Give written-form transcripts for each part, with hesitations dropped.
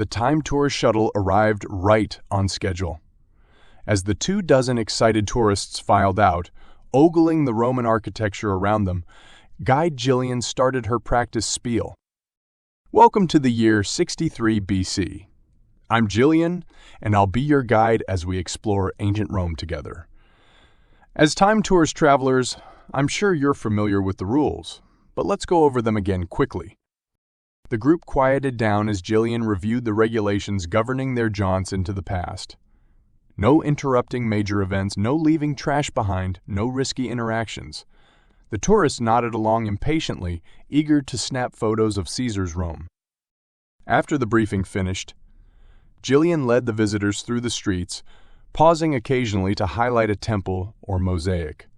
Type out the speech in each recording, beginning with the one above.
The Time Tour shuttle arrived right on schedule. As the 24 excited tourists filed out, ogling the Roman architecture around them, Guide Jillian started her practice spiel. Welcome to the year 63 BC. I'm Jillian, and I'll be your guide as we explore ancient Rome together. As Time Tour's travelers, I'm sure you're familiar with the rules, but let's go over them again quickly. The group quieted down as Jillian reviewed the regulations governing their jaunts into the past. No interrupting major events, no leaving trash behind, no risky interactions. The tourists nodded along impatiently, eager to snap photos of Caesar's Rome. After the briefing finished, Jillian led the visitors through the streets, pausing occasionally to highlight a temple or mosaic.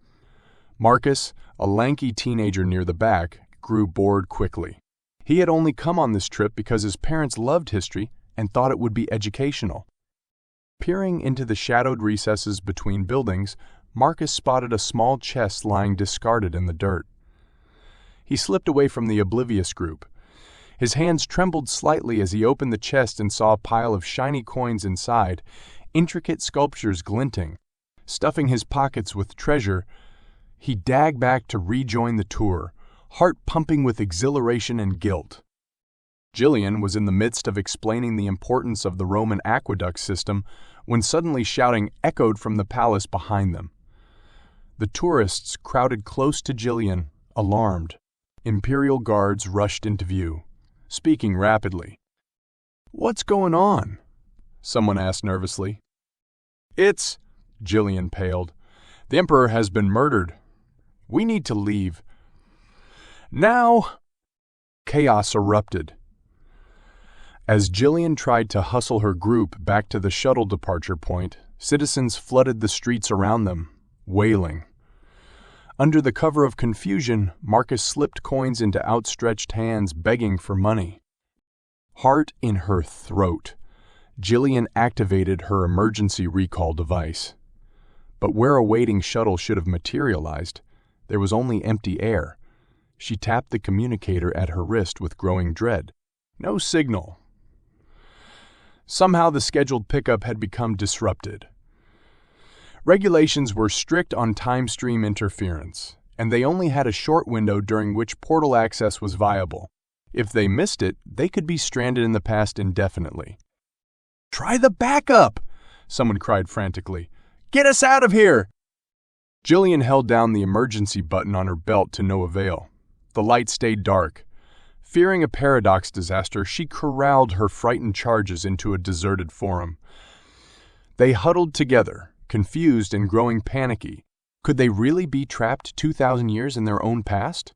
Marcus, a lanky teenager near the back, grew bored quickly. He had only come on this trip because his parents loved history and thought it would be educational. Peering into the shadowed recesses between buildings, Marcus spotted a small chest lying discarded in the dirt. He slipped away from the oblivious group. His hands trembled slightly as he opened the chest and saw a pile of shiny coins inside, intricate sculptures glinting. Stuffing his pockets with treasure, he dagged back to rejoin the tour, heart pumping with exhilaration and guilt. Jillian was in the midst of explaining the importance of the Roman aqueduct system when suddenly shouting echoed from the palace behind them. The tourists crowded close to Jillian, alarmed. Imperial guards rushed into view, speaking rapidly. "What's going on?" someone asked nervously. "It's..." Jillian paled. "The Emperor has been murdered. We need to leave. Now..." Chaos erupted. As Jillian tried to hustle her group back to the shuttle departure point, citizens flooded the streets around them, wailing. Under the cover of confusion, Marcus slipped coins into outstretched hands, begging for money. Heart in her throat, Jillian activated her emergency recall device. But where a waiting shuttle should have materialized, there was only empty air. She tapped the communicator at her wrist with growing dread. No signal. Somehow the scheduled pickup had become disrupted. Regulations were strict on time stream interference, and they only had a short window during which portal access was viable. If they missed it, they could be stranded in the past indefinitely. "Try the backup!" someone cried frantically. "Get us out of here!" Jillian held down the emergency button on her belt to no avail. The light stayed dark. Fearing a paradox disaster, she corralled her frightened charges into a deserted forum. They huddled together, confused and growing panicky. Could they really be trapped 2,000 years in their own past?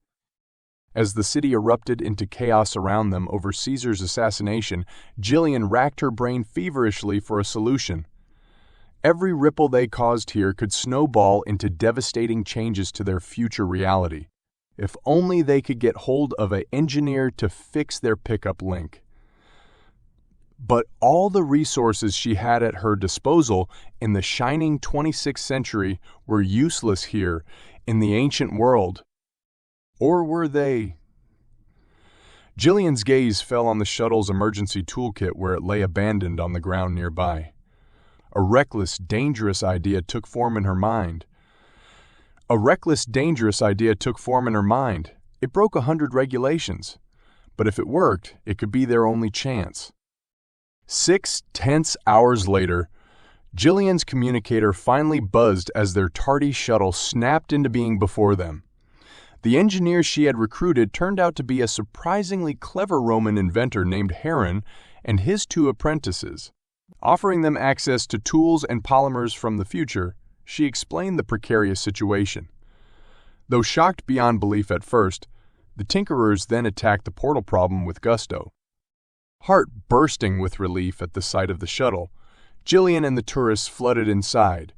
As the city erupted into chaos around them over Caesar's assassination, Jillian racked her brain feverishly for a solution. Every ripple they caused here could snowball into devastating changes to their future reality. If only they could get hold of an engineer to fix their pickup link. But all the resources she had at her disposal in the shining 26th century were useless here in the ancient world. Or were they? Jillian's gaze fell on the shuttle's emergency toolkit where it lay abandoned on the ground nearby. A reckless, dangerous idea took form in her mind. It broke 100 regulations. But if it worked, it could be their only chance. 6 tense hours later, Jillian's communicator finally buzzed as their tardy shuttle snapped into being before them. The engineer she had recruited turned out to be a surprisingly clever Roman inventor named Heron and his 2 apprentices. Offering them access to tools and polymers from the future, she explained the precarious situation. Though shocked beyond belief at first, the tinkerers then attacked the portal problem with gusto. Heart bursting with relief at the sight of the shuttle, Jillian and the tourists flooded inside.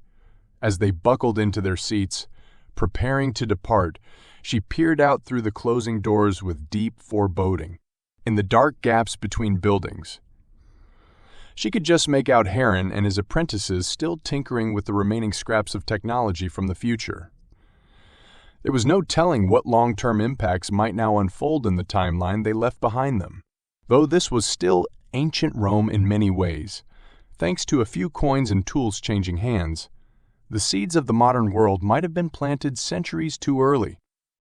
As they buckled into their seats, preparing to depart, she peered out through the closing doors with deep foreboding. In the dark gaps between buildings, she could just make out Heron and his apprentices still tinkering with the remaining scraps of technology from the future. There was no telling what long-term impacts might now unfold in the timeline they left behind them, though this was still ancient Rome in many ways. Thanks to a few coins and tools changing hands, the seeds of the modern world might have been planted centuries too early.